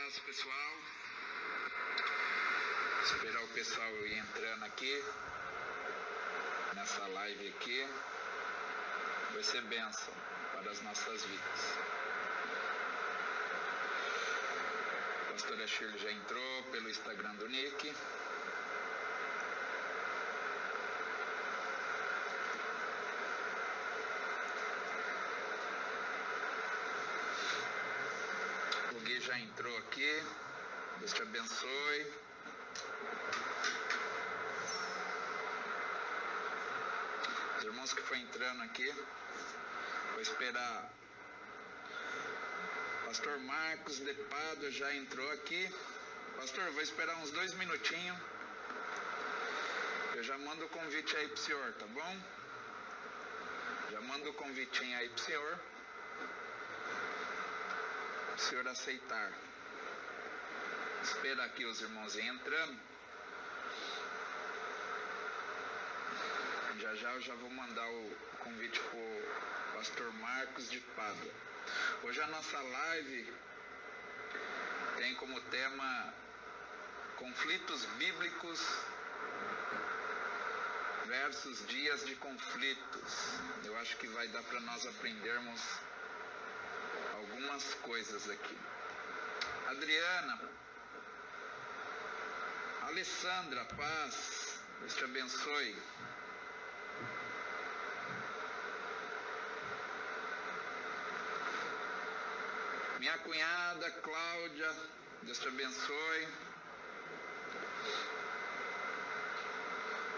paz, pessoal. Esperar o pessoal ir entrando aqui nessa live aqui. Vai ser bênção para as nossas vidas. A pastora Shirley já entrou pelo Instagram do Nick. O Gui já entrou aqui. Deus te abençoe. Os irmãos que foram entrando aqui, vou esperar. Pastor Marcos de Pádua já entrou aqui. Pastor, vou esperar uns 2 minutinhos. Eu já mando o convite aí pro senhor, tá bom? Já mando o convitinho aí pro senhor. O senhor aceitar. Espera aqui os irmãos entrando. Já eu já vou mandar o convite pro pastor Marcos de Pádua. Hoje a nossa live tem como tema conflitos bíblicos versus dias de conflitos. Eu acho que vai dar para nós aprendermos algumas coisas aqui. Adriana, Alessandra, paz, Deus te abençoe. Minha cunhada Cláudia, Deus te abençoe.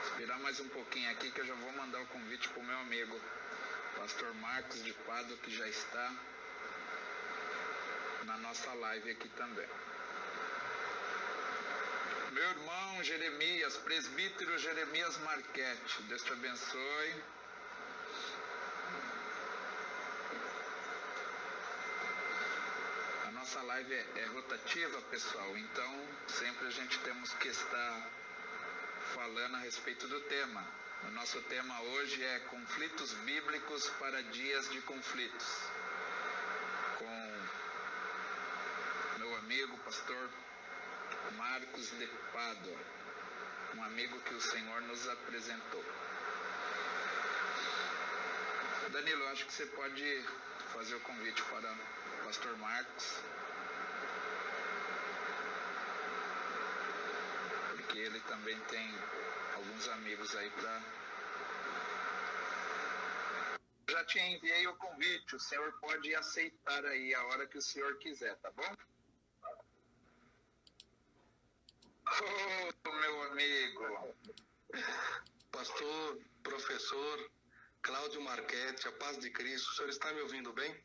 Esperar mais um pouquinho aqui que eu já vou mandar o convite para o meu amigo pastor Marcos de Pádua, que já está na nossa live aqui também. Meu irmão Jeremias, presbítero Jeremias Marchetti, Deus te abençoe. A nossa live é rotativa, pessoal, então sempre a gente temos que estar falando a respeito do tema. O nosso tema hoje é conflitos bíblicos para dias de conflitos, com meu amigo pastor Marcos de Pádua, um amigo que o Senhor nos apresentou. Danilo, acho que você pode fazer o convite para o pastor Marcos, porque ele também tem alguns amigos aí para... Já te enviei o convite, o senhor pode aceitar aí a hora que o senhor quiser, tá bom? Oh, meu amigo! Pastor, professor Cláudio Marchetti, a paz de Cristo, o senhor está me ouvindo bem?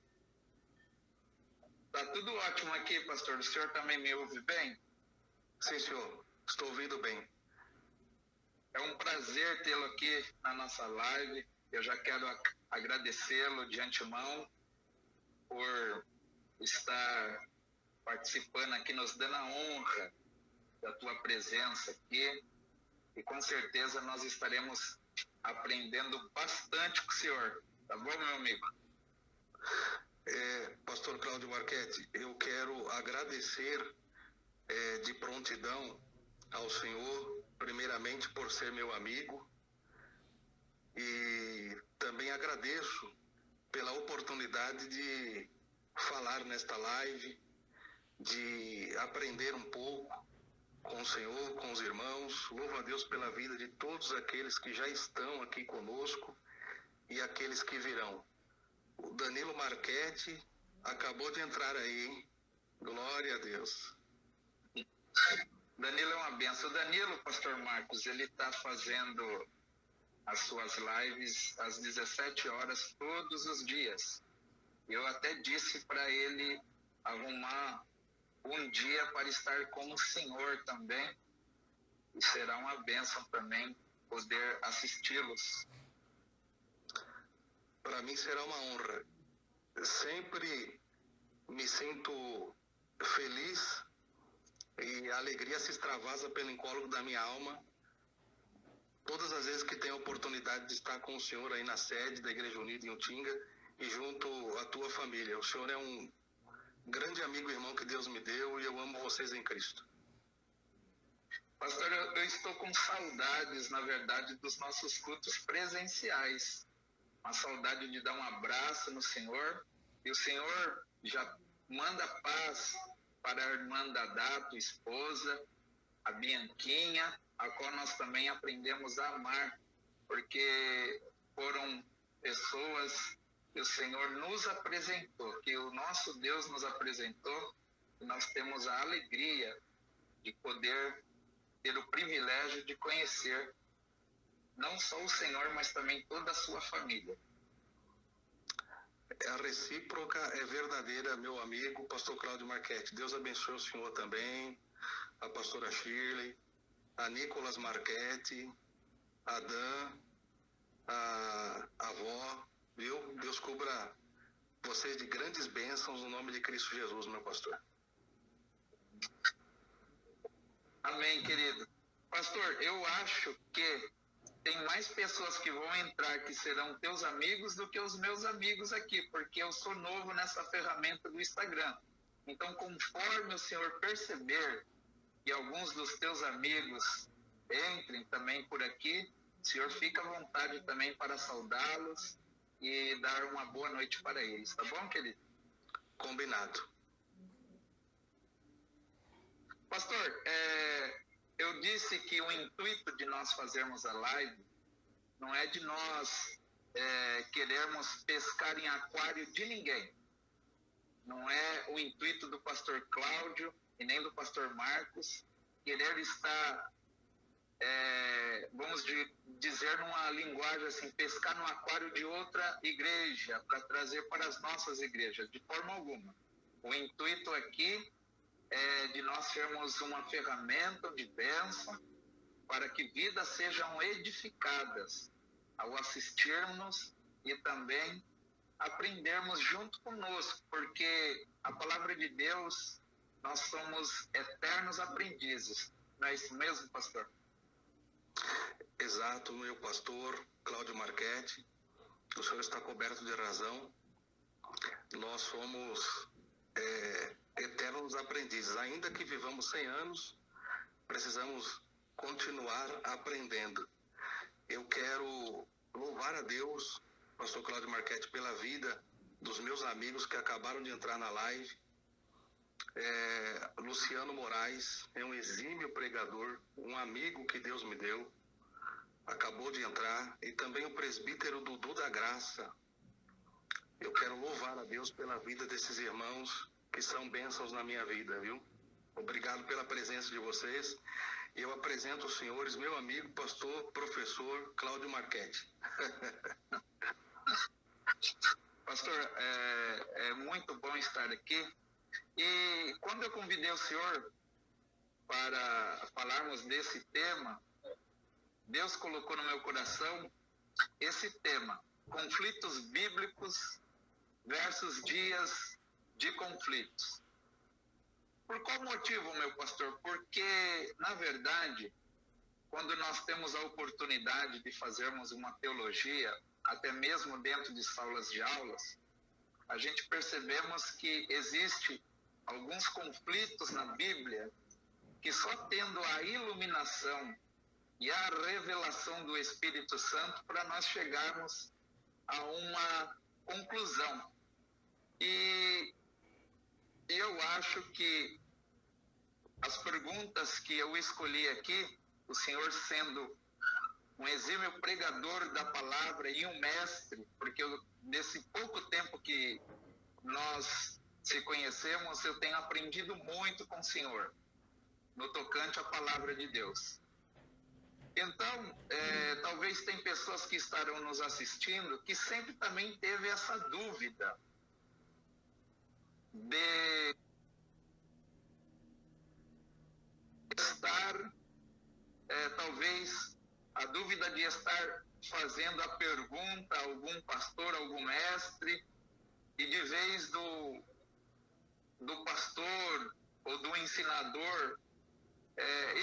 Tá tudo ótimo aqui, pastor. O senhor também me ouve bem? Sim, senhor. Estou ouvindo bem. É um prazer tê-lo aqui na nossa live. Eu já quero agradecê-lo de antemão por estar participando aqui, nos dando a honra da tua presença aqui. E com certeza nós estaremos aprendendo bastante com o senhor. Tá bom, meu amigo? Pastor Cláudio Marchetti, eu quero agradecer de prontidão ao senhor, primeiramente por ser meu amigo, e também agradeço pela oportunidade de falar nesta live, de aprender um pouco com o senhor, com os irmãos. Louvo a Deus pela vida de todos aqueles que já estão aqui conosco e aqueles que virão. O Danilo Marchetti acabou de entrar aí, hein? Glória a Deus. Danilo é uma benção. O Danilo, pastor Marcos, ele está fazendo as suas lives às 17 horas todos os dias. Eu até disse para ele arrumar um dia para estar com o senhor também. E será uma bênção também poder assisti-los. Para mim será uma honra. Sempre me sinto feliz e a alegria se extravasa pelo incólume da minha alma todas as vezes que tenho a oportunidade de estar com o senhor aí na sede da Igreja Unida em Utinga e junto à tua família. O senhor é grande amigo e irmão que Deus me deu, e eu amo vocês em Cristo. Pastor, eu estou com saudades, na verdade, dos nossos cultos presenciais. Uma saudade de dar um abraço no Senhor. E o Senhor já manda paz para a irmã Dadá, tua esposa, a Bianquinha, a qual nós também aprendemos a amar, porque foram pessoas que o Senhor nos apresentou, que o nosso Deus nos apresentou, e nós temos a alegria de poder ter o privilégio de conhecer não só o Senhor, mas também toda a sua família. A recíproca é verdadeira, meu amigo, pastor Cláudio Marchetti. Deus abençoe o senhor também, a pastora Shirley, a Nicolas Marchetti, a Dan, a avó, viu? Deus cubra vocês de grandes bênçãos no nome de Cristo Jesus, meu pastor. Amém, querido. Pastor, eu acho que tem mais pessoas que vão entrar que serão teus amigos do que os meus amigos aqui, porque eu sou novo nessa ferramenta do Instagram. Então, conforme o Senhor perceber que alguns dos teus amigos entrem também por aqui, o Senhor fica à vontade também para saudá-los e dar uma boa noite para eles, tá bom, querido? Combinado. Pastor, eu disse que o intuito de nós fazermos a live não é de nós querermos pescar em aquário de ninguém. Não é o intuito do pastor Cláudio e nem do pastor Marcos querer estar, vamos dizer numa linguagem assim, pescar no aquário de outra igreja para trazer para as nossas igrejas, de forma alguma. O intuito aqui de nós sermos uma ferramenta de bênção para que vidas sejam edificadas ao assistirmos e também aprendermos junto conosco, porque a palavra de Deus, nós somos eternos aprendizes. Não é isso mesmo, pastor? Exato, meu pastor Cláudio Marchetti, o senhor está coberto de razão. Nós somos eternos aprendizes. Ainda que vivamos 100 anos, precisamos continuar aprendendo. Eu quero louvar a Deus, pastor Cláudio Marchetti, pela vida dos meus amigos que acabaram de entrar na live. Luciano Moraes é um exímio pregador, um amigo que Deus me deu, acabou de entrar, e também o presbítero Dudu da Graça. Eu quero louvar a Deus pela vida desses irmãos que são bênçãos na minha vida, viu? Obrigado pela presença de vocês. Eu apresento aos senhores meu amigo, pastor, professor Cláudio Marchetti. Pastor, é muito bom estar aqui. E quando eu convidei o senhor para falarmos desse tema, Deus colocou no meu coração esse tema, conflitos bíblicos versus dias de conflitos. Por qual motivo, meu pastor? Porque, na verdade, quando nós temos a oportunidade de fazermos uma teologia, até mesmo dentro de salas de aulas, a gente percebemos que existe alguns conflitos na Bíblia que só tendo a iluminação e a revelação do Espírito Santo para nós chegarmos a uma conclusão. E eu acho que as perguntas que eu escolhi aqui, o senhor sendo um exímio pregador da palavra e um mestre, porque nesse pouco tempo que nós se conhecemos, eu tenho aprendido muito com o senhor, no tocante à palavra de Deus. Então, talvez tem pessoas que estarão nos assistindo que sempre também teve essa dúvida de estar, talvez, a dúvida de estar fazendo a pergunta a algum pastor, algum mestre, e de vez do pastor ou do ensinador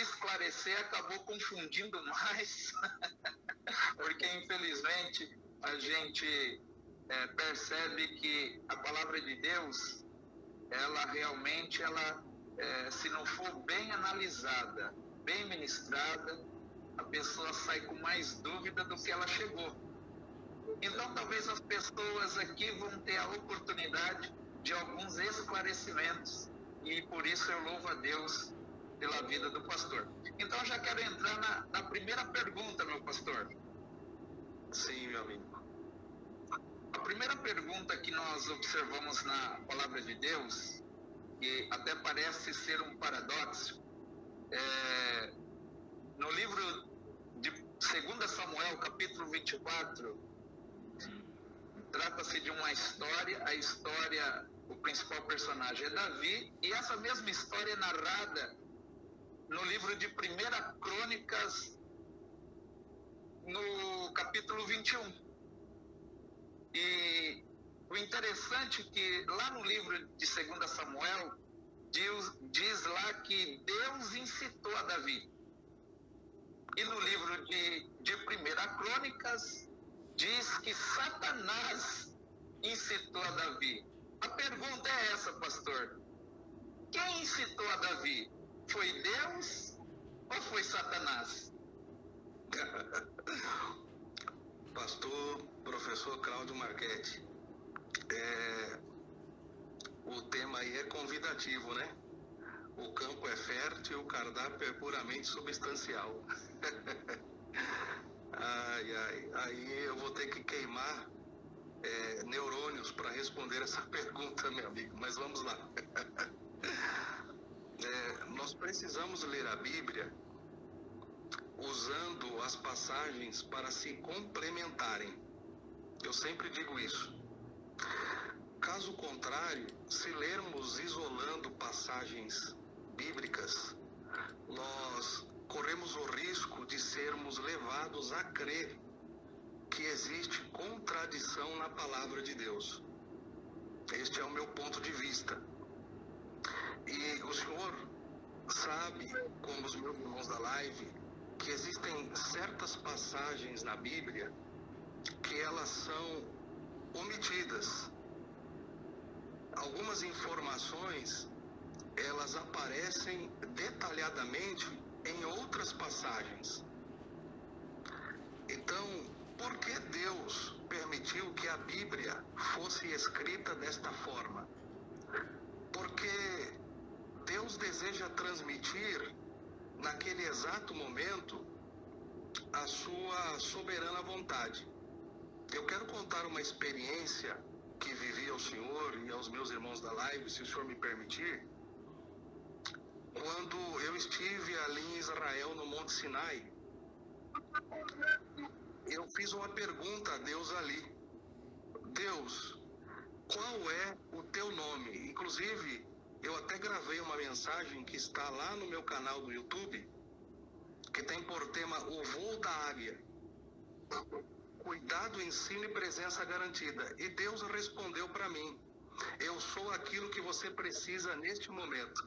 esclarecer, acabou confundindo mais, porque infelizmente a gente percebe que a palavra de Deus, ela realmente, se não for bem analisada, bem ministrada, a pessoa sai com mais dúvida do que ela chegou. Então, talvez as pessoas aqui vão ter a oportunidade de alguns esclarecimentos, e por isso eu louvo a Deus pela vida do pastor. Então, já quero entrar na primeira pergunta, meu pastor. Sim, meu amigo. A primeira pergunta que nós observamos na palavra de Deus, que até parece ser um paradoxo, no livro de 2 Samuel, capítulo 24, trata-se de uma história, o principal personagem é Davi, e essa mesma história é narrada no livro de 1 Crônicas, no capítulo 21. E o interessante é que lá no livro de 2 Samuel, diz lá que Deus incitou a Davi. E no livro de 1 Crônicas, diz que Satanás incitou a Davi. A pergunta é essa, pastor. Quem incitou a Davi? Foi Deus ou foi Satanás? Pastor, professor Cláudio Marchetti, o tema aí é convidativo, né? O campo é fértil, o cardápio é puramente substancial. Aí eu vou ter que queimar neurônios para responder essa pergunta, meu amigo, mas vamos lá. Nós precisamos ler a Bíblia usando as passagens para se complementarem. Eu sempre digo isso. Caso contrário, se lermos isolando passagens bíblicas, nós corremos o risco de sermos levados a crer que existe contradição na palavra de Deus. Este é o meu ponto de vista. E o senhor sabe, como os meus irmãos da live, que existem certas passagens na Bíblia que elas são omitidas. Algumas informações, elas aparecem detalhadamente em outras passagens. Então, por que Deus permitiu que a Bíblia fosse escrita desta forma? Porque Deus deseja transmitir, naquele exato momento, a sua soberana vontade. Eu quero contar uma experiência que vivi ao senhor e aos meus irmãos da live, se o senhor me permitir. Quando eu estive ali em Israel, no Monte Sinai, eu fiz uma pergunta a Deus ali. Deus, qual é o teu nome? Inclusive, eu até gravei uma mensagem que está lá no meu canal do YouTube, que tem por tema o voo da águia. Cuidado, ensino e presença garantida. E Deus respondeu para mim: eu sou aquilo que você precisa neste momento.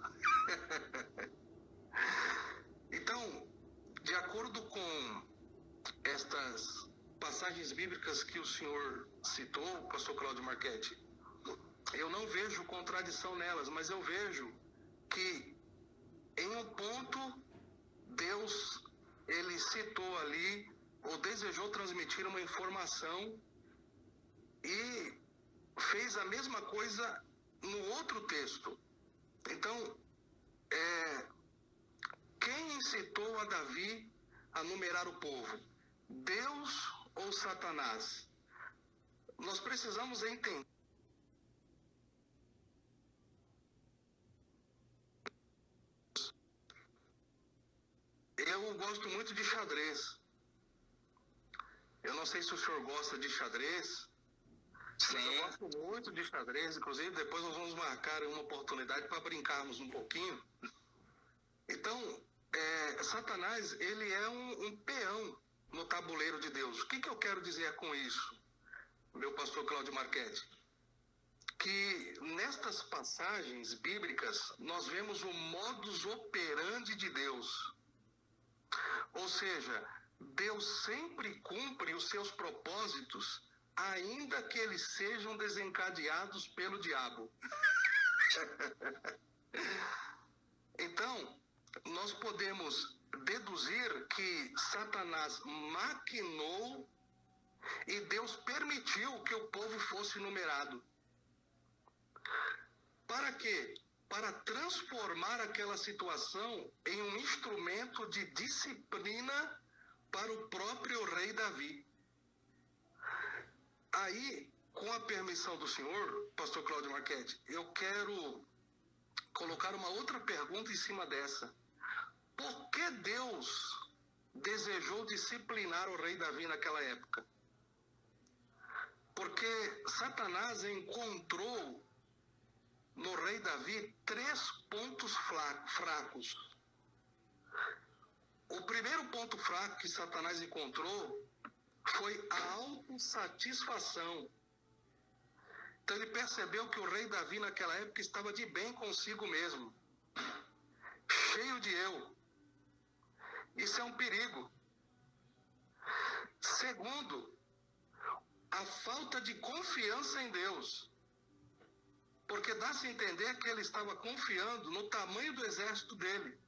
Então, de acordo com estas passagens bíblicas que o senhor citou, pastor Cláudio Marchetti, eu não vejo contradição nelas, mas eu vejo que em um ponto Deus, ele citou ali ou desejou transmitir uma informação e fez a mesma coisa no outro texto. Então, quem incitou a Davi a numerar o povo? Deus ou Satanás? Nós precisamos entender. Eu gosto muito de xadrez. Eu não sei se o senhor gosta de xadrez. Sim. Eu gosto muito de xadrez, inclusive depois nós vamos marcar uma oportunidade para brincarmos um pouquinho. Então, Satanás, ele é um peão no tabuleiro de Deus. O que eu quero dizer com isso, meu pastor Cláudio Marchetti? Que nestas passagens bíblicas nós vemos o modus operandi de Deus. Ou seja, Deus sempre cumpre os seus propósitos, ainda que eles sejam desencadeados pelo diabo. Então, nós podemos deduzir que Satanás maquinou e Deus permitiu que o povo fosse numerado. Para quê? Para transformar aquela situação em um instrumento de disciplina para o próprio rei Davi. Aí, com a permissão do senhor, pastor Cláudio Marchetti, eu quero colocar uma outra pergunta em cima dessa. Por que Deus desejou disciplinar o rei Davi naquela época? Porque Satanás encontrou no rei Davi 3 pontos fracos. O primeiro ponto fraco que Satanás encontrou foi a autossatisfação. Então ele percebeu que o rei Davi naquela época estava de bem consigo mesmo, cheio de eu. Isso é um perigo. Segundo, a falta de confiança em Deus. Porque dá-se a entender que ele estava confiando no tamanho do exército dele.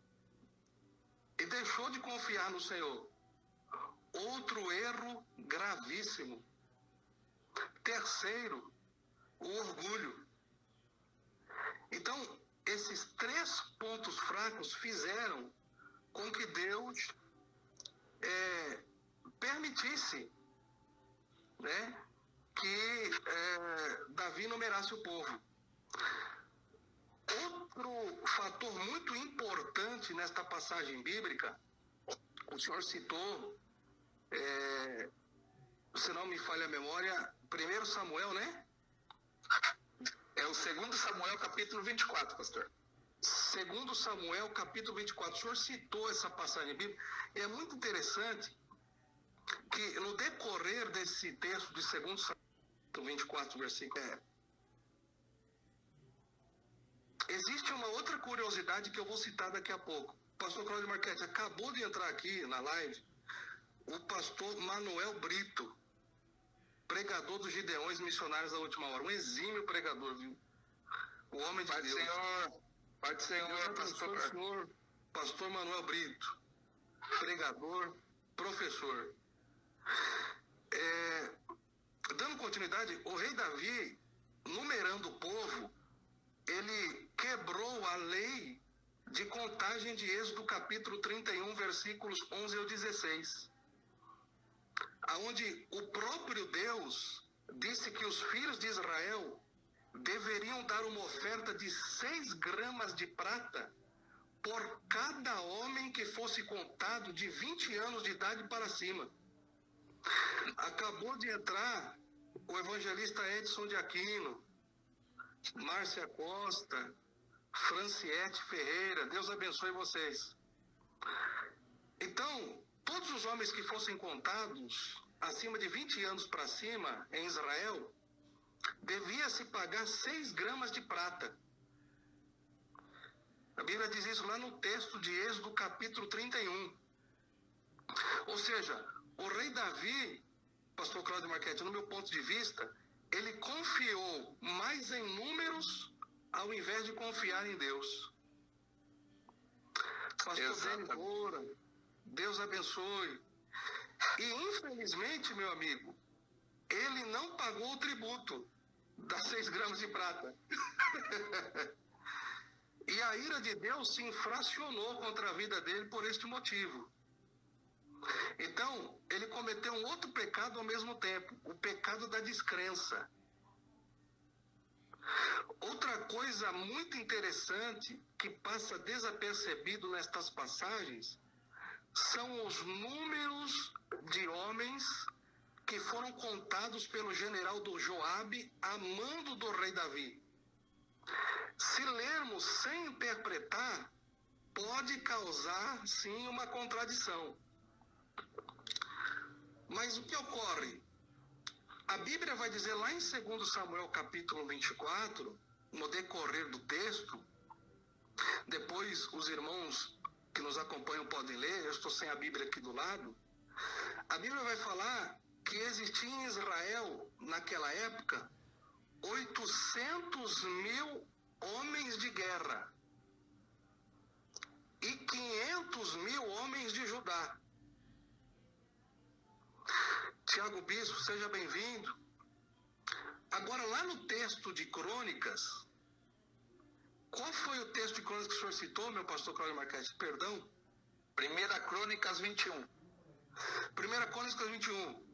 E deixou de confiar no Senhor. Outro erro gravíssimo. Terceiro, o orgulho. Então, esses 3 pontos fracos fizeram com que Deus permitisse, né, que Davi numerasse o povo. Outro fator muito importante nesta passagem bíblica, o senhor citou, se não me falha a memória, 1 Samuel, né? É o 2 Samuel, capítulo 24, pastor. 2 Samuel, capítulo 24. O senhor citou essa passagem bíblica. E é muito interessante que no decorrer desse texto de 2 Samuel 24, versículo existe uma outra curiosidade que eu vou citar daqui a pouco. O pastor Cláudio Marchetti acabou de entrar aqui na live, o pastor Manuel Brito, pregador dos Gideões Missionários da Última Hora, um exímio pregador, viu? O homem de Deus. Pai do Senhor, pastor. Pastor Manuel Brito, pregador, professor. Dando continuidade, o rei Davi, numerando o povo, ele quebrou a lei de contagem de Êxodo capítulo 31, versículos 11 ao 16. Onde o próprio Deus disse que os filhos de Israel deveriam dar uma oferta de 6 gramas de prata por cada homem que fosse contado de 20 anos de idade para cima. Acabou de entrar o evangelista Edson de Aquino, Márcia Costa, Franciete Ferreira, Deus abençoe vocês. Então, todos os homens que fossem contados acima de 20 anos para cima em Israel, devia-se pagar 6 gramas de prata. A Bíblia diz isso lá no texto de Êxodo capítulo 31. Ou seja, o rei Davi, pastor Cláudio Marchetti, no meu ponto de vista, ele confiou mais em números ao invés de confiar em Deus. Pastor Denis Moura, Deus abençoe. E infelizmente, meu amigo, ele não pagou o tributo das 6 gramas de prata. E a ira de Deus se infracionou contra a vida dele por este motivo. Então, ele cometeu um outro pecado ao mesmo tempo, o pecado da descrença. Outra coisa muito interessante que passa desapercebido nestas passagens são os números de homens que foram contados pelo general do Joabe a mando do rei Davi. Se lermos sem interpretar, pode causar sim uma contradição. Mas o que ocorre? A Bíblia vai dizer lá em 2 Samuel capítulo 24, no decorrer do texto, depois os irmãos que nos acompanham podem ler, eu estou sem a Bíblia aqui do lado, a Bíblia vai falar que existia em Israel, naquela época, 800 mil homens de guerra e 500.000 homens de Judá. Tiago Bispo, seja bem-vindo. Agora, lá no texto de Crônicas, qual foi o texto de Crônicas que o senhor citou, meu pastor Cláudio Marquete? Perdão? 1 Crônicas 21. 1 Crônicas 21.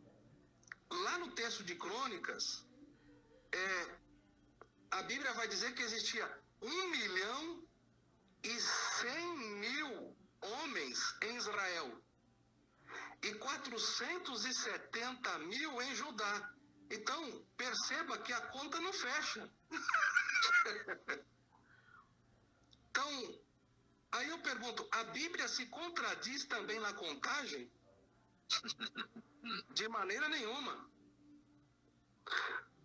Lá no texto de Crônicas, a Bíblia vai dizer que existia 1.100.000 homens em Israel e 470.000 em Judá. Então, perceba que a conta não fecha. Então, aí eu pergunto, a Bíblia se contradiz também na contagem? De maneira nenhuma.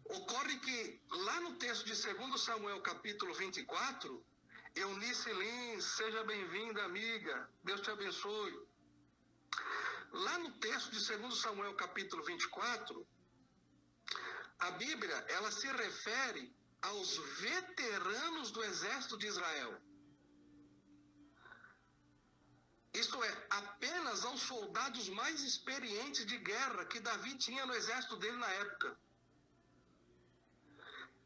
Ocorre que lá no texto de 2 Samuel capítulo 24, Eunice Lins, seja bem-vinda, amiga, Deus te abençoe. Lá no texto de 2 Samuel capítulo 24, a Bíblia, ela se refere aos veteranos do exército de Israel. Isto é, apenas aos soldados mais experientes de guerra que Davi tinha no exército dele na época.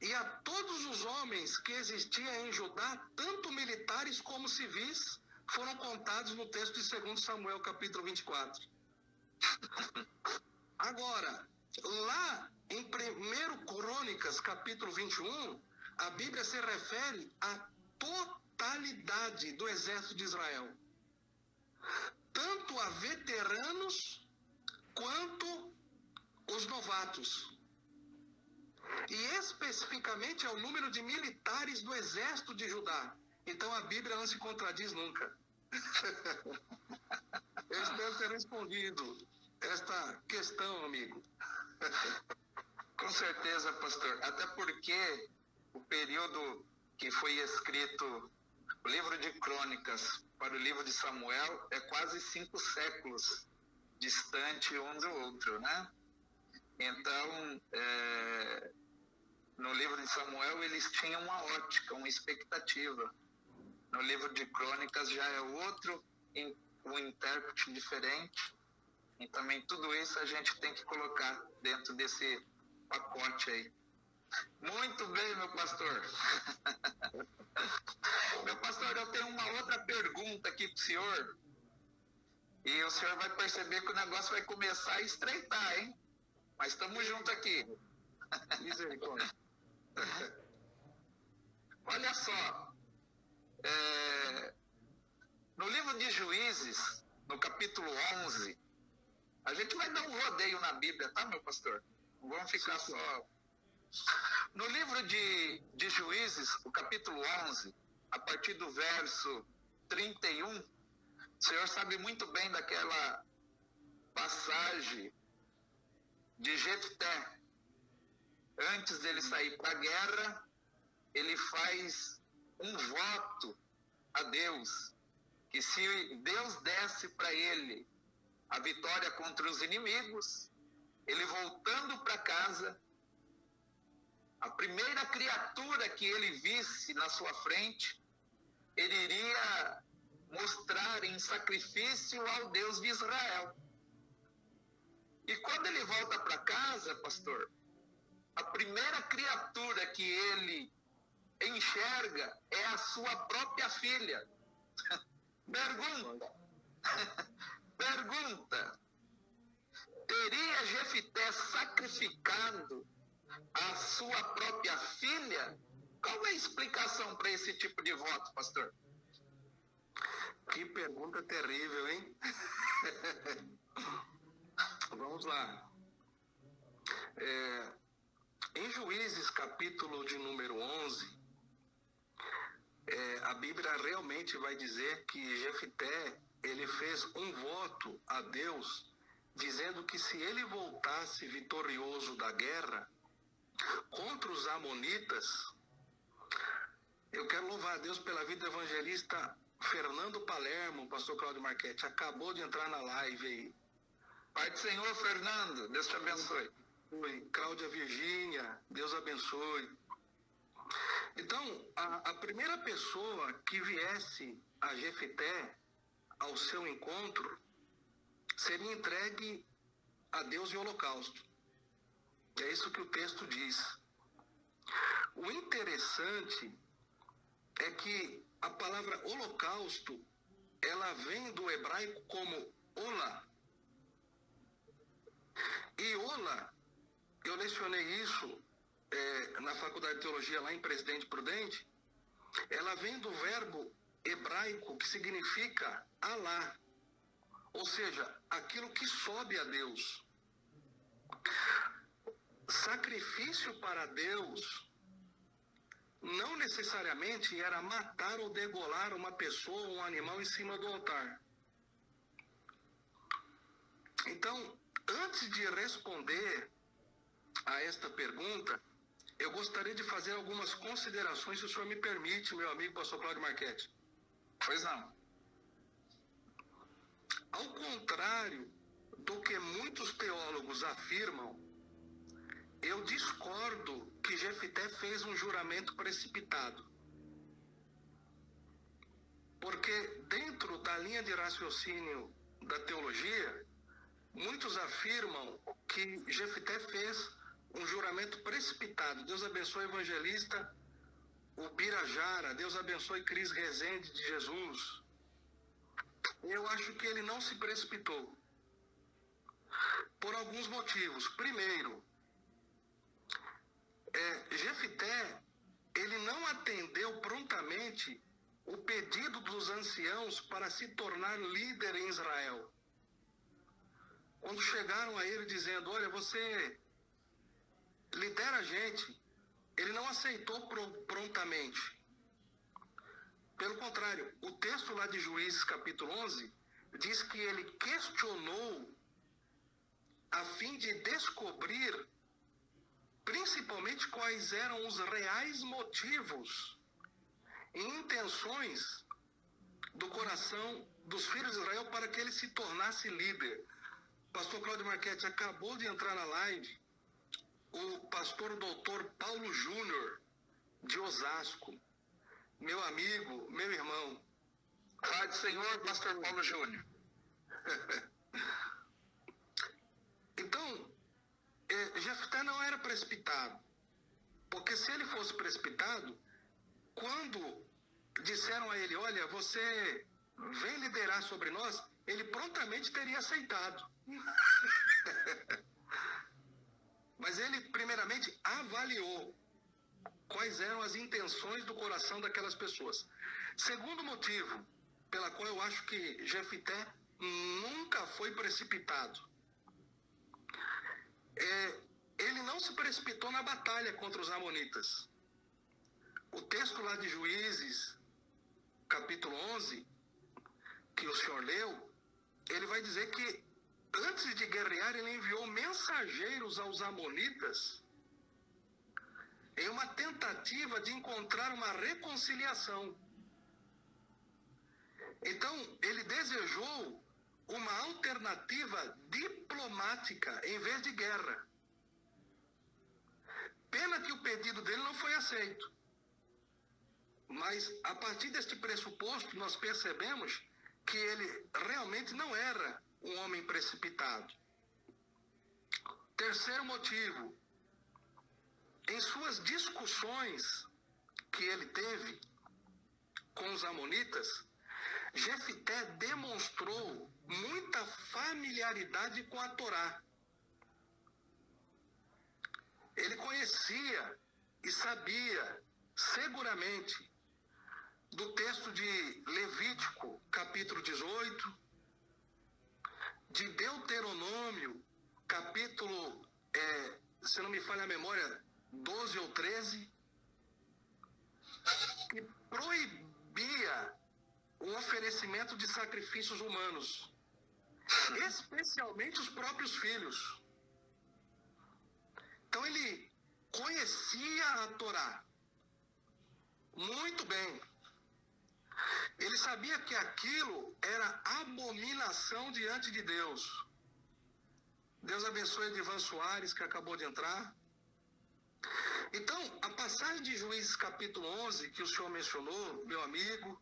E a todos os homens que existiam em Judá, tanto militares como civis, foram contados no texto de 2 Samuel capítulo 24. Agora, lá em 1 Crônicas capítulo 21, a Bíblia se refere à totalidade do exército de Israel. Tanto a veteranos quanto os novatos. E especificamente ao número de militares do exército de Judá. Então a Bíblia não se contradiz nunca. Eu espero ter respondido esta questão, amigo. Com certeza, pastor. Até porque o período que foi escrito o livro de Crônicas para o livro de Samuel é quase 5 séculos distante um do outro, né? Então, no livro de Samuel eles tinham uma ótica, uma expectativa. No livro de Crônicas já é outro, um intérprete diferente. E também tudo isso a gente tem que colocar dentro desse pacote aí. Muito bem, meu pastor. Meu pastor, eu tenho uma outra pergunta aqui para o senhor. E o senhor vai perceber que o negócio vai começar a estreitar, hein? Mas estamos juntos aqui. Misericórdia. Olha só. No livro de Juízes, no capítulo 11, a gente vai dar um rodeio na Bíblia, tá, meu pastor? Não vamos ficar só... No livro de Juízes, o capítulo 11, a partir do verso 31, o senhor sabe muito bem daquela passagem de Jefté. Antes dele sair para a guerra, ele faz um voto a Deus, que se Deus desse para ele a vitória contra os inimigos, ele voltando para casa, a primeira criatura que ele visse na sua frente, ele iria mostrar em sacrifício ao Deus de Israel. E quando ele volta para casa, pastor, a primeira criatura que ele enxerga é a sua própria filha. Pergunta. Teria Jefté sacrificado a sua própria filha? Qual é a explicação para esse tipo de voto, pastor? Que pergunta terrível, hein? Vamos lá. Em Juízes, capítulo de número 11, a Bíblia realmente vai dizer que Jefté, ele fez um voto a Deus, dizendo que se ele voltasse vitorioso da guerra contra os amonitas, eu quero louvar a Deus pela vida do evangelista Fernando Palermo, pastor Cláudio Marquete, acabou de entrar na live aí. Pai do Senhor, Fernando, Deus te abençoe. Cláudia Virgínia, Deus abençoe. Então, a primeira pessoa que viesse a Jefté ao seu encontro seria entregue a Deus em holocausto. É isso que o texto diz. O interessante é que a palavra holocausto, ela vem do hebraico como ola. E ola, eu lecionei isso na Faculdade de Teologia lá em Presidente Prudente, ela vem do verbo hebraico que significa alá, ou seja, aquilo que sobe a Deus. Sacrifício para Deus não necessariamente era matar ou degolar uma pessoa ou um animal em cima do altar. Então, antes de responder a esta pergunta, eu gostaria de fazer algumas considerações, se o senhor me permite, meu amigo pastor Cláudio Marchetti. Pois não. Ao contrário do que muitos teólogos afirmam, eu discordo que Jefté fez um juramento precipitado. Porque dentro da linha de raciocínio da teologia, muitos afirmam que Jefté fez um juramento precipitado. Deus abençoe o evangelista, o Birajara, Deus abençoe Cris Rezende de Jesus. Eu acho que ele não se precipitou. Por alguns motivos. Primeiro, Jefté, ele não atendeu prontamente o pedido dos anciãos para se tornar líder em Israel. Quando chegaram a ele dizendo, olha, você lidera a gente, ele não aceitou prontamente. Pelo contrário, o texto lá de Juízes capítulo 11 diz que ele questionou a fim de descobrir principalmente quais eram os reais motivos e intenções do coração dos filhos de Israel para que ele se tornasse líder. Pastor Cláudio Marchetti, acabou de entrar na live o pastor doutor Paulo Júnior, de Osasco, meu amigo, meu irmão. Pai do Senhor, pastor Paulo Júnior. Então, Jefté não era precipitado, porque se ele fosse precipitado, quando disseram a ele, olha, você vem liderar sobre nós, ele prontamente teria aceitado. Mas ele, primeiramente, avaliou quais eram as intenções do coração daquelas pessoas. Segundo motivo, pela qual eu acho que Jefté nunca foi precipitado, ele não se precipitou na batalha contra os amonitas. O texto lá de Juízes, capítulo 11, que o senhor leu, ele vai dizer que antes de guerrear, ele enviou mensageiros aos amonitas em uma tentativa de encontrar uma reconciliação. Então, ele desejou uma alternativa diplomática em vez de guerra. Pena que o pedido dele não foi aceito. Mas, a partir deste pressuposto, nós percebemos que ele realmente não era um homem precipitado. Terceiro motivo, em suas discussões que ele teve com os amonitas, Jefté demonstrou muita familiaridade com a Torá. Ele conhecia e sabia seguramente do texto de Levítico, capítulo 18, de Deuteronômio, capítulo, se não me falha a memória, 12 ou 13, que proibia o oferecimento de sacrifícios humanos, especialmente os próprios filhos. Então ele conhecia a Torá muito bem. Ele sabia que aquilo era abominação diante de Deus. Deus abençoe Edivan Soares, que acabou de entrar. Então, a passagem de Juízes capítulo 11, que o senhor mencionou, meu amigo,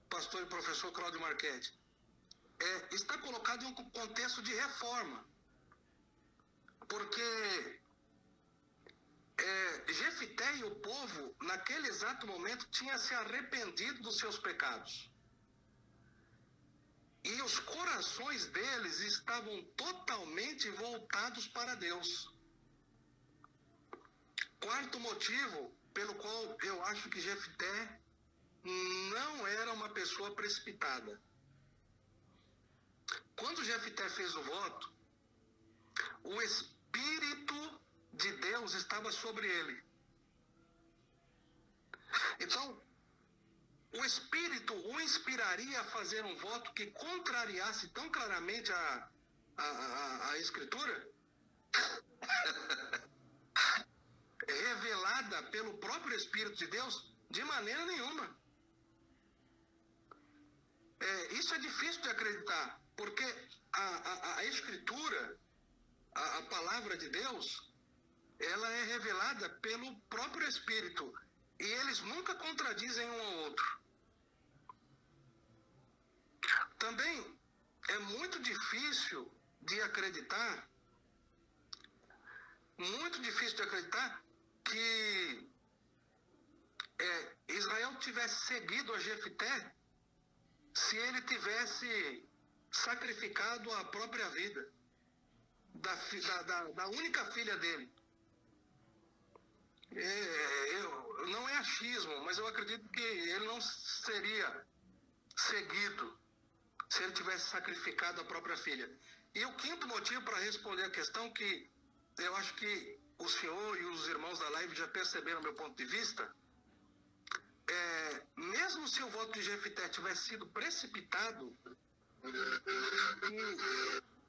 pastor e professor Cláudio Marchetti, está colocado em um contexto de reforma. Porque Jefité e o povo, naquele exato momento, tinha se arrependido dos seus pecados. E os corações deles estavam totalmente voltados para Deus. Quarto motivo pelo qual eu acho que Jefité não era uma pessoa precipitada. Quando Jefité fez o voto, o Espírito de Deus estava sobre ele. Então, o Espírito o inspiraria a fazer um voto que contrariasse tão claramente a Escritura, revelada pelo próprio Espírito de Deus, de maneira nenhuma. Isso é difícil de acreditar, porque a Escritura, a palavra de Deus, ela é revelada pelo próprio Espírito, e eles nunca contradizem um ao outro. Também é muito difícil de acreditar que Israel tivesse seguido a Jefité se ele tivesse sacrificado a própria vida da única filha dele. Não é achismo, mas eu acredito que ele não seria seguido se ele tivesse sacrificado a própria filha. E o quinto motivo para responder a questão, que eu acho que o senhor e os irmãos da live já perceberam meu ponto de vista, mesmo se o voto de Jefité tivesse sido precipitado, e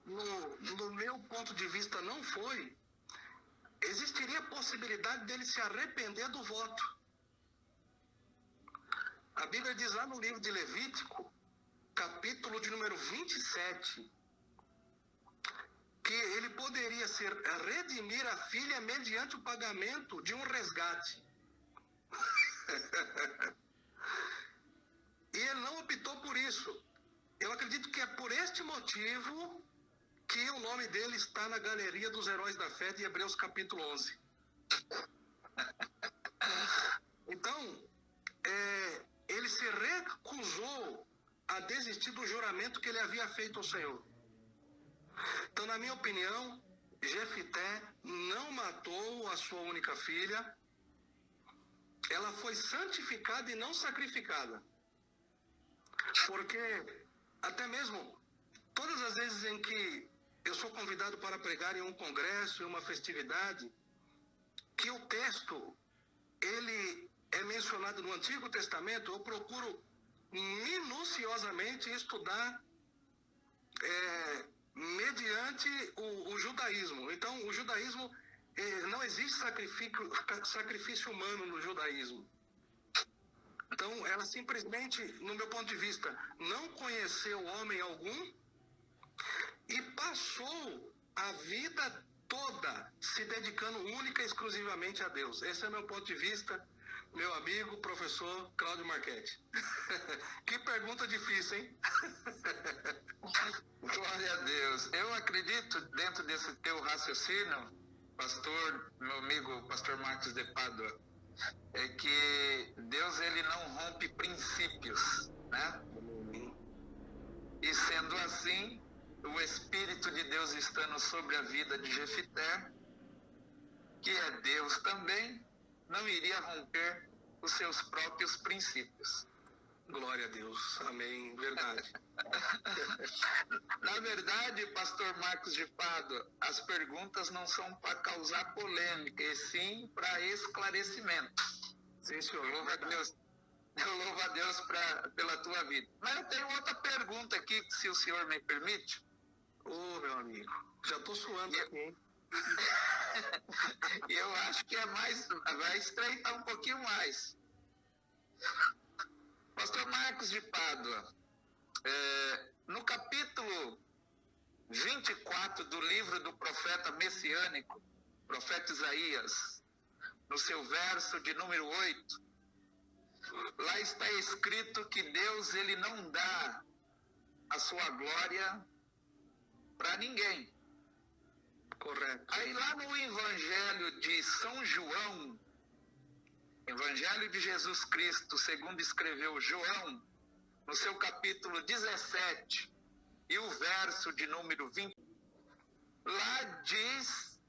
no meu ponto de vista não foi, existiria a possibilidade dele se arrepender do voto. A Bíblia diz lá no livro de Levítico, capítulo de número 27, que ele poderia redimir a filha mediante o pagamento de um resgate. E ele não optou por isso. Eu acredito que é por este motivo que o nome dele está na galeria dos heróis da fé de Hebreus capítulo 11. Então, ele se recusou a desistir do juramento que ele havia feito ao Senhor. Então, na minha opinião, Jefité não matou a sua única filha. Ela foi santificada e não sacrificada. Porque, até mesmo, todas as vezes em que eu sou convidado para pregar em um congresso, em uma festividade, que o texto, ele é mencionado no Antigo Testamento, eu procuro minuciosamente estudar mediante o judaísmo. Então, o judaísmo, não existe sacrifício humano no judaísmo. Então, ela simplesmente, no meu ponto de vista, não conheceu homem algum e passou a vida toda se dedicando única e exclusivamente a Deus. Esse é meu ponto de vista, meu amigo, professor Cláudio Marchetti. Que pergunta difícil, hein? Glória a Deus. Eu acredito, dentro desse teu raciocínio, pastor, meu amigo, pastor Marcos de Pádua, é que Deus, ele não rompe princípios, né? E sendo assim, o Espírito de Deus estando sobre a vida de Jefité, que é Deus também, não iria romper os seus próprios princípios. Glória a Deus. Amém. Verdade. Na verdade, pastor Marcos de Pádua, as perguntas não são para causar polêmica, e sim para esclarecimento. Sim, senhor. Eu louvo a Deus pela tua vida. Mas eu tenho outra pergunta aqui, se o senhor me permite. Meu amigo, já estou suando aqui, hein? E eu acho que vai estreitar um pouquinho mais. Pastor Marcos de Pádua, no capítulo 24 do livro do profeta messiânico, profeta Isaías, no seu verso de número 8, lá está escrito que Deus, ele não dá a sua glória para ninguém. Correto. Aí lá no Evangelho de São João, Evangelho de Jesus Cristo, segundo escreveu João, no seu capítulo 17, e o verso de número 20, lá diz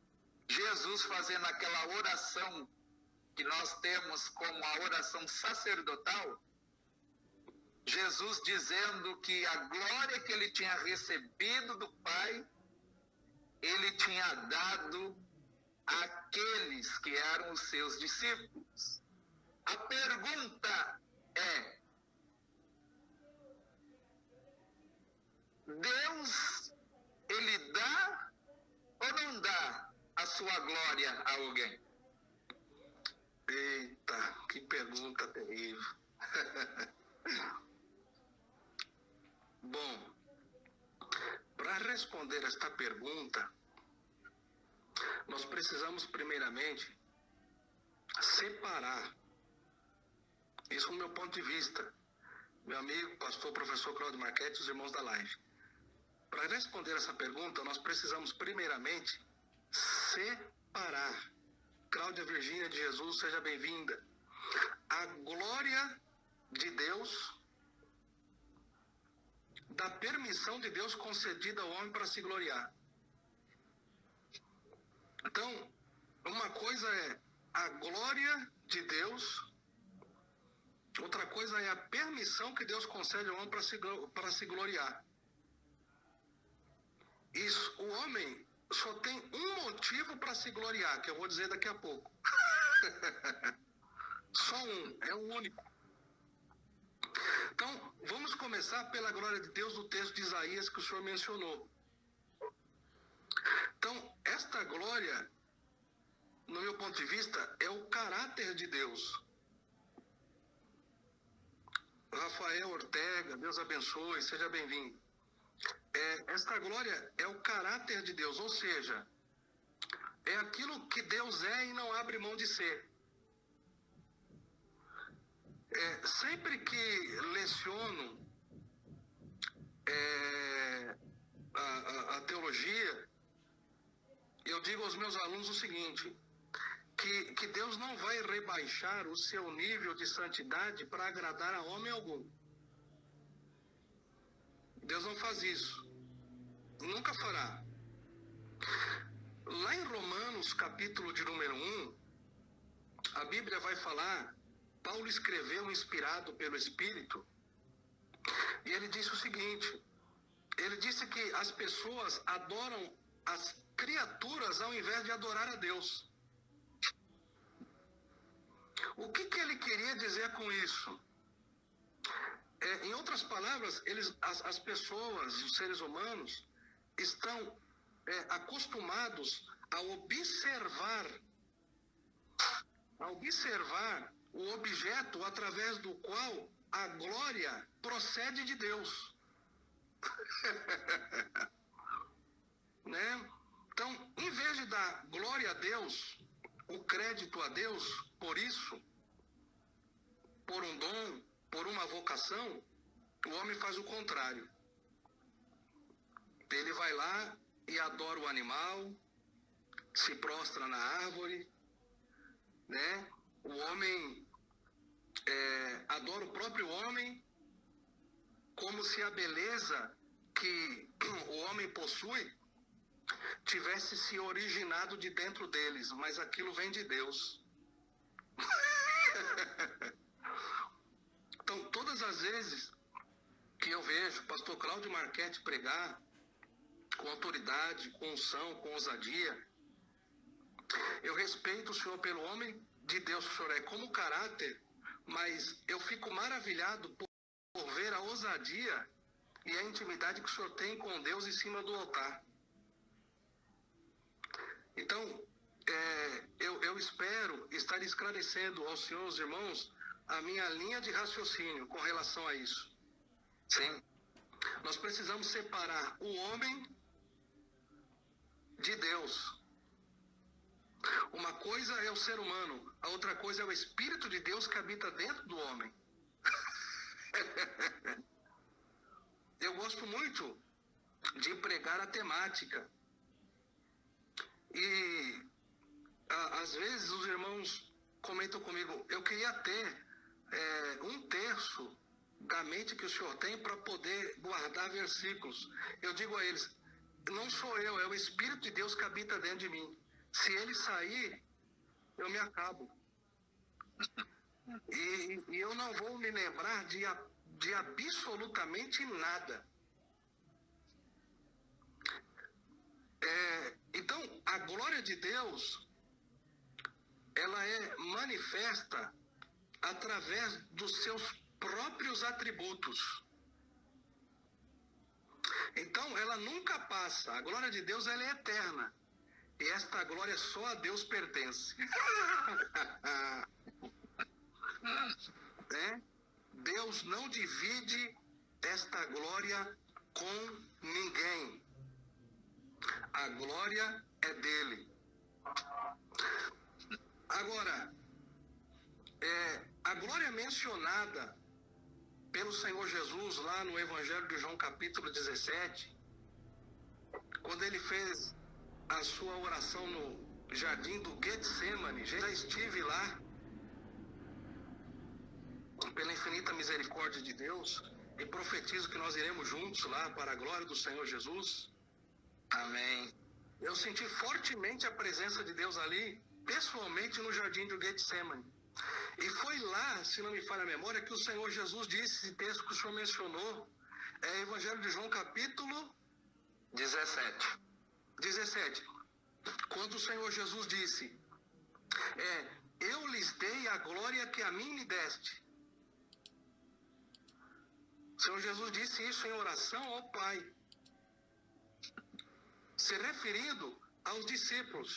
Jesus fazendo aquela oração que nós temos como a oração sacerdotal, Jesus dizendo que a glória que ele tinha recebido do Pai, ele tinha dado àqueles que eram os seus discípulos. A pergunta é: Deus, ele dá ou não dá a sua glória a alguém? Eita, que pergunta terrível. Bom, para responder esta pergunta, nós precisamos primeiramente separar, isso do meu ponto de vista, meu amigo, pastor, professor Cláudio Marchetti, os irmãos da live. Para responder essa pergunta, nós precisamos primeiramente separar. Cláudia Virgínia de Jesus, seja bem-vinda. A glória de Deus, da permissão de Deus concedida ao homem para se gloriar. Então, uma coisa é a glória de Deus, outra coisa é a permissão que Deus concede ao homem para se gloriar. Isso, o homem só tem um motivo para se gloriar, que eu vou dizer daqui a pouco. Só um, é o único. Então, vamos começar pela glória de Deus do texto de Isaías que o senhor mencionou. Então, esta glória, no meu ponto de vista, é o caráter de Deus. Rafael Ortega, Deus abençoe, seja bem-vindo. Esta glória é o caráter de Deus, ou seja, é aquilo que Deus é e não abre mão de ser. Sempre que leciono a teologia, eu digo aos meus alunos o seguinte, que Deus não vai rebaixar o seu nível de santidade para agradar a homem algum. Deus não faz isso. Nunca fará. Lá em Romanos, capítulo de número 1, a Bíblia vai falar, Paulo escreveu inspirado pelo Espírito, e ele disse o seguinte, ele disse que as pessoas adoram as criaturas ao invés de adorar a Deus. O que ele queria dizer com isso? Em outras palavras, as pessoas, os seres humanos, estão acostumados a observar o objeto através do qual a glória procede de Deus. Né? Então, em vez de dar glória a Deus, o crédito a Deus, por isso, por um dom, por uma vocação, o homem faz o contrário. Ele vai lá e adora o animal, se prostra na árvore, né? O homem adora o próprio homem, como se a beleza que o homem possui tivesse se originado de dentro deles, mas aquilo vem de Deus. Então, todas as vezes que eu vejo o pastor Cláudio Marchetti pregar com autoridade, com unção, com ousadia, eu respeito o senhor pelo homem de Deus que o senhor é como caráter, mas eu fico maravilhado por ver a ousadia e a intimidade que o senhor tem com Deus em cima do altar. Então, eu espero estar esclarecendo aos senhores irmãos a minha linha de raciocínio com relação a isso. Sim. Nós precisamos separar o homem de Deus. Uma coisa é o ser humano, a outra coisa é o Espírito de Deus que habita dentro do homem. Eu gosto muito de pregar a temática. E às vezes os irmãos comentam comigo, eu queria ter 1/3 da mente que o senhor tem para poder guardar versículos. Eu digo a eles, não sou eu, é o Espírito de Deus que habita dentro de mim. Se ele sair, eu me acabo. E eu não vou me lembrar de absolutamente nada. Então, a glória de Deus, ela é manifesta através dos seus próprios atributos. Então, ela nunca passa. A glória de Deus, ela é eterna. E esta glória só a Deus pertence. Deus não divide esta glória com ninguém. A glória é dele. Agora, a glória mencionada pelo Senhor Jesus lá no Evangelho de João capítulo 17, quando ele fez a sua oração no jardim do Getsemane, já estive lá, pela infinita misericórdia de Deus, e profetizo que nós iremos juntos lá para a glória do Senhor Jesus. Amém. Eu senti fortemente a presença de Deus ali, pessoalmente no jardim do Getsemane. E foi lá, se não me falha a memória, que o Senhor Jesus disse, esse texto que o senhor mencionou, Evangelho de João capítulo 17. Quando o Senhor Jesus disse, eu lhes dei a glória que a mim me deste. O Senhor Jesus disse isso em oração ao Pai, se referindo aos discípulos.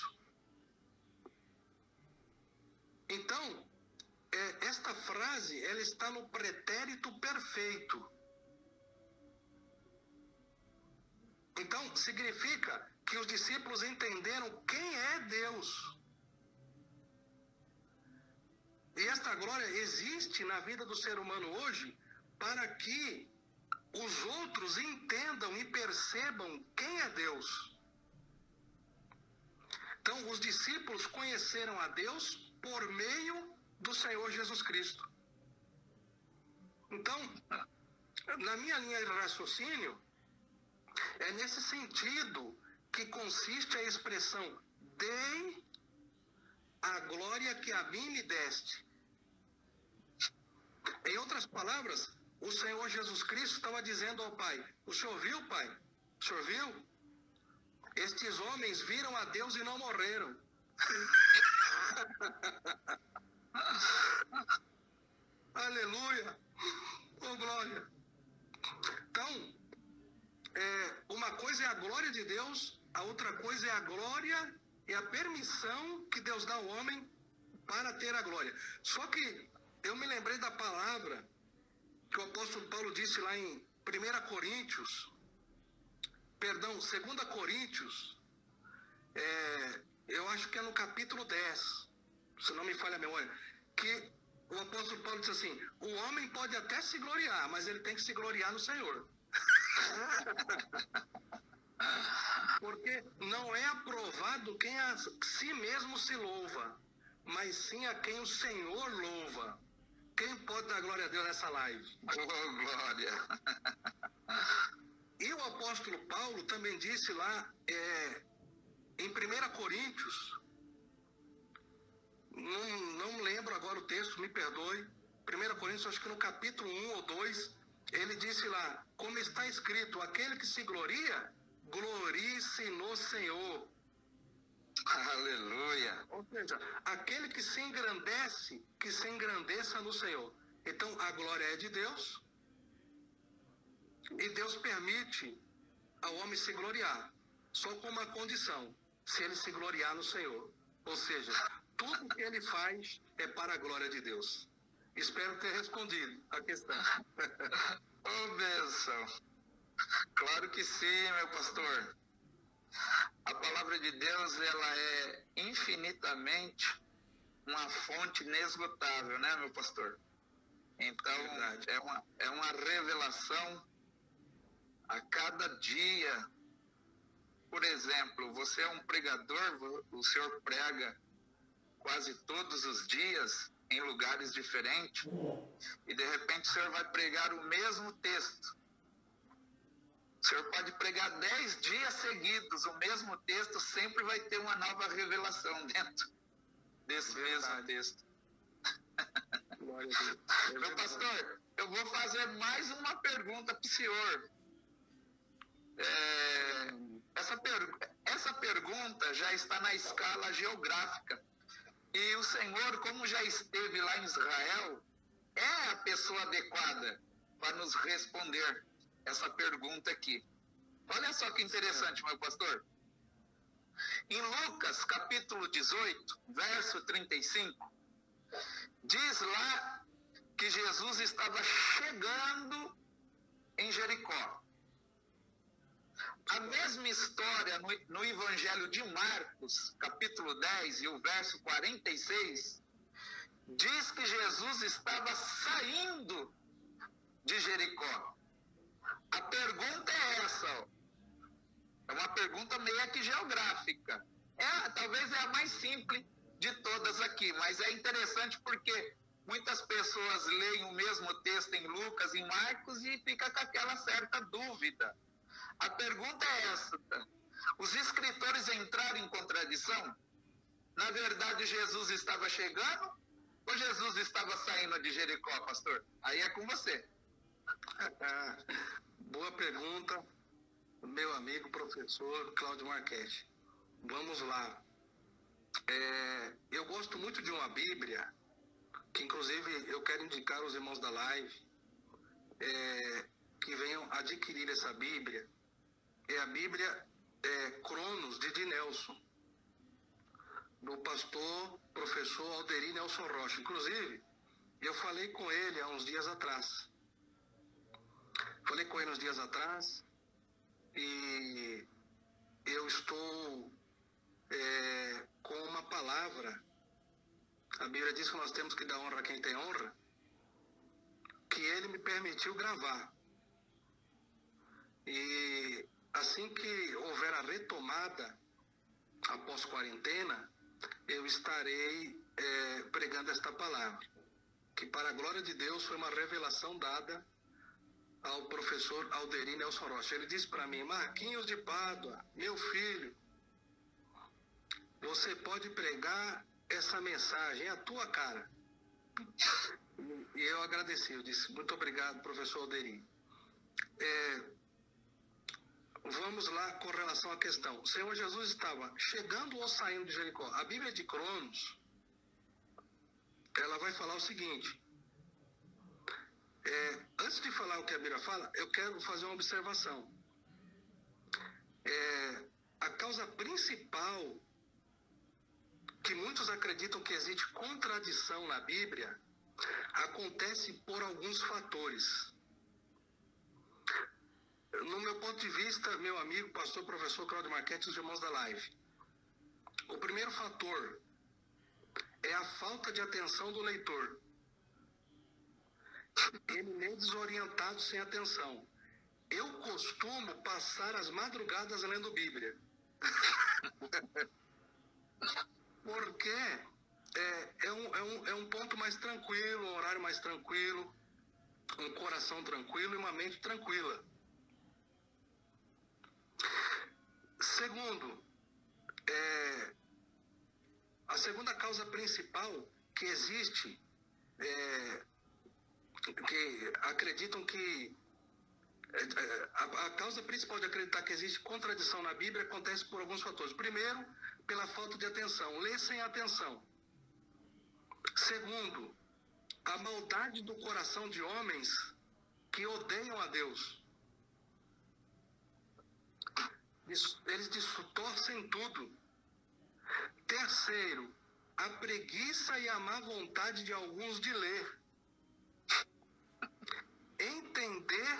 Então, esta frase, ela está no pretérito perfeito. Então, significa que os discípulos entenderam quem é Deus. E esta glória existe na vida do ser humano hoje para que os outros entendam e percebam quem é Deus. Então, os discípulos conheceram a Deus por meio do Senhor Jesus Cristo. Então, na minha linha de raciocínio, é nesse sentido que consiste a expressão dei a glória que a mim me deste. Em outras palavras, o Senhor Jesus Cristo estava dizendo ao Pai, o Senhor viu, Pai? O Senhor viu? Estes homens viram a Deus e não morreram. Aleluia! Oh, glória! Então, uma coisa é a glória de Deus, a outra coisa é a glória e a permissão que Deus dá ao homem para ter a glória. Só que eu me lembrei da palavra que o apóstolo Paulo disse lá em 2 Coríntios, eu acho que é no capítulo 10, se não me falha a memória, que o apóstolo Paulo diz assim, o homem pode até se gloriar, mas ele tem que se gloriar no Senhor. Porque não é aprovado quem a si mesmo se louva, mas sim a quem o Senhor louva. Quem pode dar glória a Deus nessa live? Oh, glória! E o apóstolo Paulo também disse lá, em 1 Coríntios, não lembro agora o texto, me perdoe, 1 Coríntios, acho que no capítulo 1 ou 2, ele disse lá, como está escrito, aquele que se gloria, glorie-se no Senhor. Aleluia! Ou seja, aquele que se engrandece, que se engrandeça no Senhor. Então, a glória é de Deus, e Deus permite ao homem se gloriar, só com uma condição, se ele se gloriar no Senhor. Ou seja, tudo que ele faz é para a glória de Deus. Espero ter respondido a questão. Oh, bênção! Claro que sim, meu pastor. A palavra de Deus, ela é infinitamente uma fonte inesgotável, né, meu pastor? Então, é uma revelação a cada dia. Por exemplo, você é um pregador, o senhor prega quase todos os dias em lugares diferentes, e de repente o senhor vai pregar o mesmo texto. O senhor pode pregar 10 dias seguidos o mesmo texto, sempre vai ter uma nova revelação dentro desse mesmo texto. Meu pastor, eu vou fazer mais uma pergunta para o senhor. Essa pergunta já está na escala geográfica. E o senhor, como já esteve lá em Israel, é a pessoa adequada para nos responder essa pergunta aqui. Olha só que interessante, meu pastor. Em Lucas, capítulo 18, verso 35, diz lá que Jesus estava chegando em Jericó. A mesma história no Evangelho de Marcos, capítulo 10 e o verso 46, diz que Jesus estava saindo de Jericó. A pergunta é essa, ó. É uma pergunta meio que geográfica. Talvez é a mais simples de todas aqui, mas é interessante porque muitas pessoas leem o mesmo texto em Lucas e Marcos e fica com aquela certa dúvida. A pergunta é essa: os escritores entraram em contradição? Na verdade, Jesus estava chegando ou Jesus estava saindo de Jericó, pastor? Aí é com você. Boa pergunta, meu amigo professor Cláudio Marchetti. Vamos lá. Eu gosto muito de uma Bíblia, que inclusive eu quero indicar aos irmãos da live que venham adquirir essa Bíblia. É a Bíblia Cronos, de D. Nelson, do pastor, professor Alderi Nelson Rocha. Inclusive, eu falei com ele há uns dias atrás. E eu estou com uma palavra. A Bíblia diz que nós temos que dar honra a quem tem honra, que ele me permitiu gravar. E assim que houver a retomada após quarentena, eu estarei pregando esta palavra, que para a glória de Deus foi uma revelação dada ao professor Alderi Nelson Rocha. Ele disse para mim: Marquinhos de Pádua, meu filho, você pode pregar essa mensagem, é a tua cara. E eu agradeci, eu disse: muito obrigado, professor Alderi. Vamos lá com relação à questão. O Senhor Jesus estava chegando ou saindo de Jericó? A Bíblia de Cronos, ela vai falar o seguinte. Antes de falar o que a Bíblia fala, eu quero fazer uma observação. A causa principal que muitos acreditam que existe contradição na Bíblia acontece por alguns fatores. No meu ponto de vista, meu amigo, pastor, professor Cláudio Marchetti e os irmãos da live, o primeiro fator é a falta de atenção do leitor. Ele lê desorientado, sem atenção. Eu costumo passar as madrugadas lendo Bíblia. Porque é um ponto mais tranquilo, um horário mais tranquilo, um coração tranquilo e uma mente tranquila. Segundo, a segunda causa principal que existe, que acreditam que a causa principal de acreditar que existe contradição na Bíblia acontece por alguns fatores. Primeiro, pela falta de atenção, lê sem atenção. Segundo, a maldade do coração de homens que odeiam a Deus. Eles distorcem tudo. Terceiro, a preguiça e a má vontade de alguns de ler, entender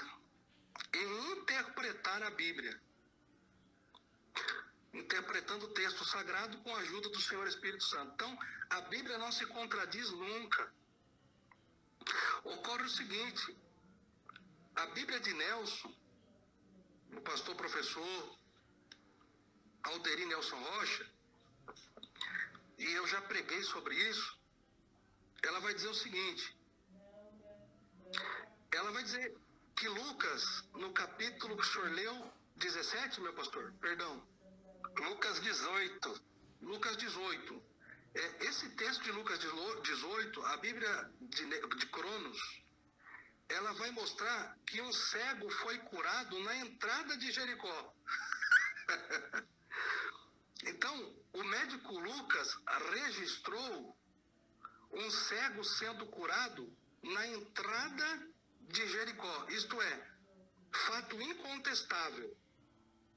e interpretar a Bíblia. interpretando o texto sagrado com a ajuda do Senhor Espírito Santo. Então, a Bíblia não se contradiz nunca. Ocorre o seguinte, a Bíblia de Nelson, o pastor professor Alderi Nelson Rocha, e eu já preguei sobre isso, ela vai dizer o seguinte, ela vai dizer que Lucas, no capítulo que o senhor leu, 17, meu pastor, perdão. Lucas 18. Lucas 18. Esse texto de Lucas 18, a Bíblia de Cronos, ela vai mostrar que um cego foi curado na entrada de Jericó. Então, o médico Lucas registrou um cego sendo curado na entrada de Jericó. Isto é, fato incontestável.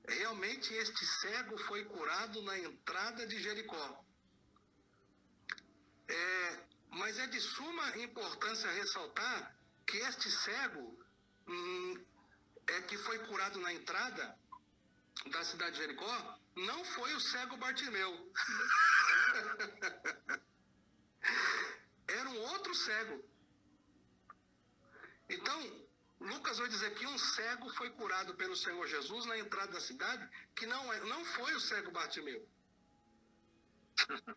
Realmente este cego foi curado na entrada de Jericó. Mas é de suma importância ressaltar que este cego que foi curado na entrada da cidade de Jericó não foi o cego Bartimeu. Era um outro cego. Então, Lucas vai dizer que um cego foi curado pelo Senhor Jesus na entrada da cidade, que não foi o cego Bartimeu.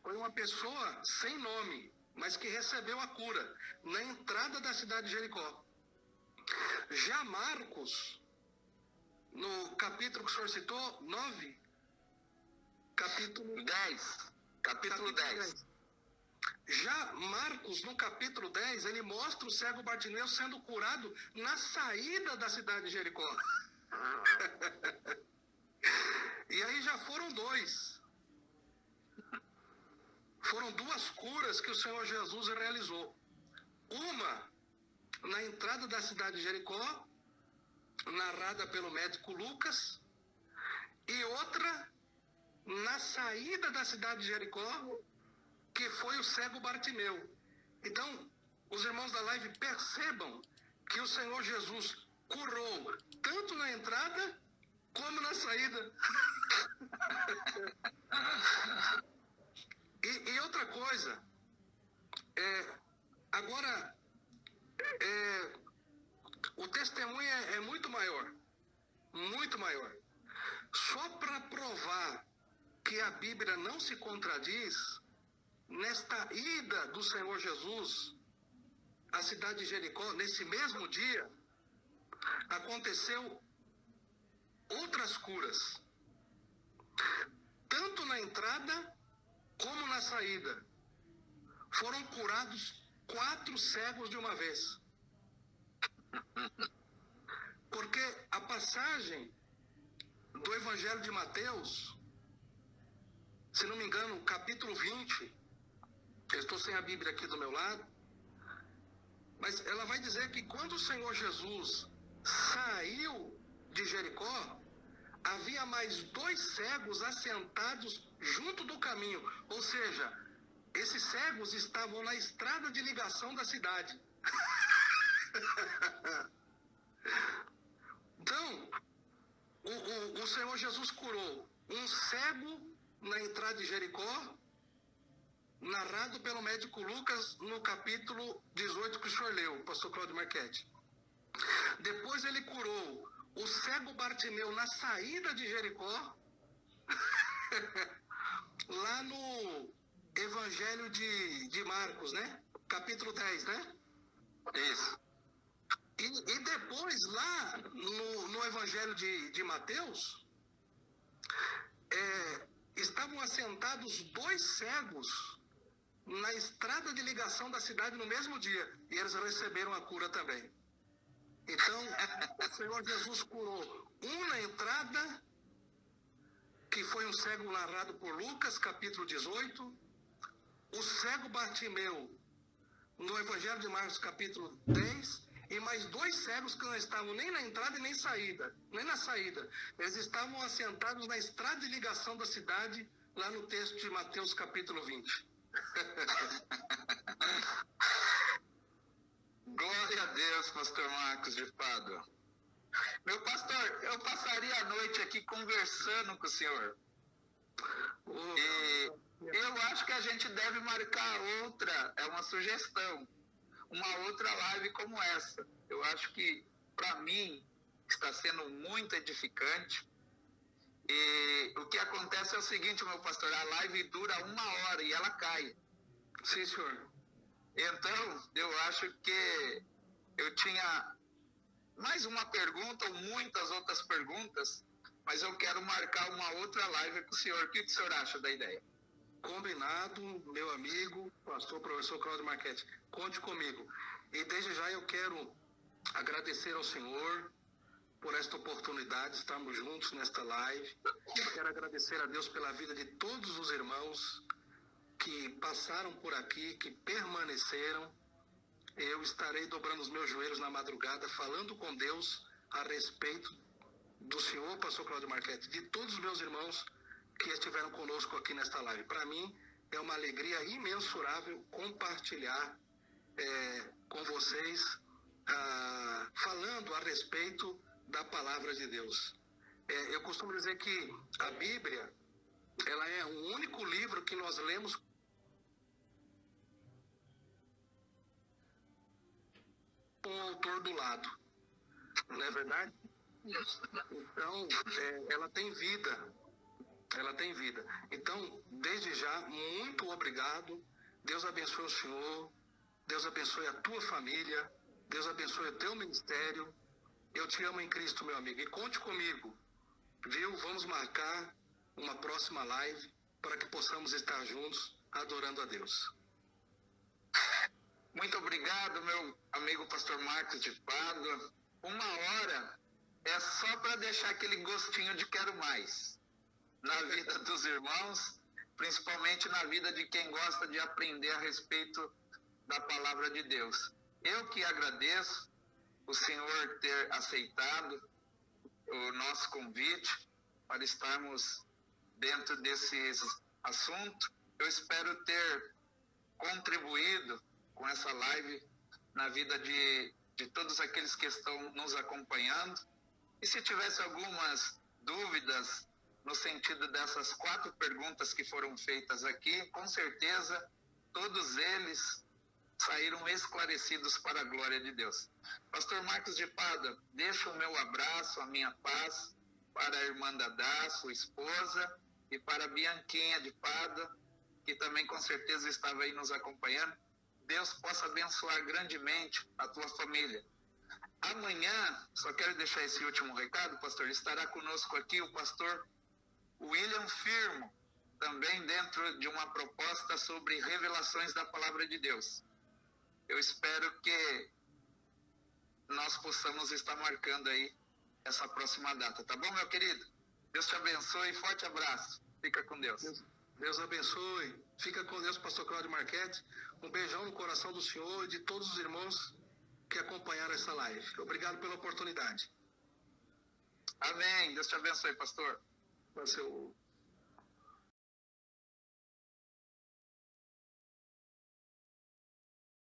Foi uma pessoa sem nome, mas que recebeu a cura na entrada da cidade de Jericó. Já Marcos, no capítulo que o senhor citou, 9, capítulo 10. Capítulo 10. Já Marcos, no capítulo 10, ele mostra o cego Bartimeu sendo curado na saída da cidade de Jericó. E aí já foram dois. Foram duas curas que o Senhor Jesus realizou. Uma na entrada da cidade de Jericó, narrada pelo médico Lucas, e outra na saída da cidade de Jericó, que foi o cego Bartimeu. Então, os irmãos da live percebam que o Senhor Jesus curou tanto na entrada como na saída. E outra coisa, agora, o testemunho é muito maior, muito maior. Só para provar que a Bíblia não se contradiz, nesta ida do Senhor Jesus à cidade de Jericó, nesse mesmo dia, aconteceu outras curas. Tanto na entrada como na saída. Foram curados 4 cegos de uma vez. Porque a passagem do Evangelho de Mateus, se não me engano, capítulo 20, eu estou sem a Bíblia aqui do meu lado, mas ela vai dizer que quando o Senhor Jesus saiu de Jericó, havia mais 2 cegos assentados junto do caminho. Ou seja, esses cegos estavam na estrada de ligação da cidade. Então, o Senhor Jesus curou um cego na entrada de Jericó, narrado pelo médico Lucas no capítulo 18 que o senhor leu, pastor Cláudio Marchetti. Depois ele curou o cego Bartimeu na saída de Jericó, lá no Evangelho de Marcos, né? Capítulo 10, né? Isso. E depois lá no Evangelho de Mateus, estavam assentados 2 cegos na estrada de ligação da cidade no mesmo dia, e eles receberam a cura também. Então, o Senhor Jesus curou um na entrada, que foi um cego narrado por Lucas, capítulo 18, o cego Bartimeu, no Evangelho de Marcos, capítulo 10, e mais 2 cegos que não estavam nem na entrada e nem na saída. Eles estavam assentados na estrada de ligação da cidade, lá no texto de Mateus, capítulo 20. Glória a Deus, pastor Marcos de Pádua. Meu pastor, eu passaria a noite aqui conversando com o senhor, E eu acho que a gente deve marcar outra, é uma sugestão, uma outra live como essa. Eu acho que, para mim, está sendo muito edificante. E o que acontece é o seguinte, meu pastor, a live dura 1 hora e ela cai. Sim, senhor. Então, eu acho que eu tinha mais uma pergunta ou muitas outras perguntas, mas eu quero marcar uma outra live com o senhor. O que o senhor acha da ideia? Combinado, meu amigo, pastor professor Cláudio Marchetti, conte comigo. E desde já eu quero agradecer ao senhor por esta oportunidade de estarmos juntos nesta live. Eu quero agradecer a Deus pela vida de todos os irmãos que passaram por aqui, que permaneceram. Eu estarei dobrando os meus joelhos na madrugada, falando com Deus a respeito do senhor, pastor Cláudio Marchetti, de todos os meus irmãos que estiveram conosco aqui nesta live. Para mim, é uma alegria imensurável compartilhar com vocês, falando a respeito da palavra de Deus. Eu costumo dizer que a Bíblia, ela é o único livro que nós lemos com o autor do lado. Não é verdade? Então, ela tem vida. Ela tem vida. Então, desde já, muito obrigado. Deus abençoe o senhor. Deus abençoe a tua família. Deus abençoe o teu ministério. Eu te amo em Cristo, meu amigo. E conte comigo. Viu? Vamos marcar uma próxima live para que possamos estar juntos adorando a Deus. Muito obrigado, meu amigo pastor Marcos de Pádua. 1 hora é só para deixar aquele gostinho de quero mais na vida dos irmãos, principalmente na vida de quem gosta de aprender a respeito da palavra de Deus. Eu que agradeço o senhor ter aceitado o nosso convite para estarmos dentro desses assuntos. Eu espero ter contribuído com essa live na vida de todos aqueles que estão nos acompanhando. E se tivesse algumas dúvidas no sentido dessas 4 perguntas que foram feitas aqui, com certeza todos eles saíram esclarecidos para a glória de Deus. Pastor Marcos de Pádua, deixo o meu abraço, a minha paz para a irmã Dadá, sua esposa, e para a Bianquinha de Pádua, que também com certeza estava aí nos acompanhando. Deus possa abençoar grandemente a tua família. Amanhã, só quero deixar esse último recado, pastor, estará conosco aqui o pastor William Firmo, também dentro de uma proposta sobre revelações da palavra de Deus. Eu espero que nós possamos estar marcando aí essa próxima data, tá bom, meu querido? Deus te abençoe, forte abraço, fica com Deus. Deus abençoe, fica com Deus, pastor Cláudio Marchetti. Um beijão no coração do senhor e de todos os irmãos que acompanharam essa live. Obrigado pela oportunidade. Amém, Deus te abençoe, pastor. Vai ser o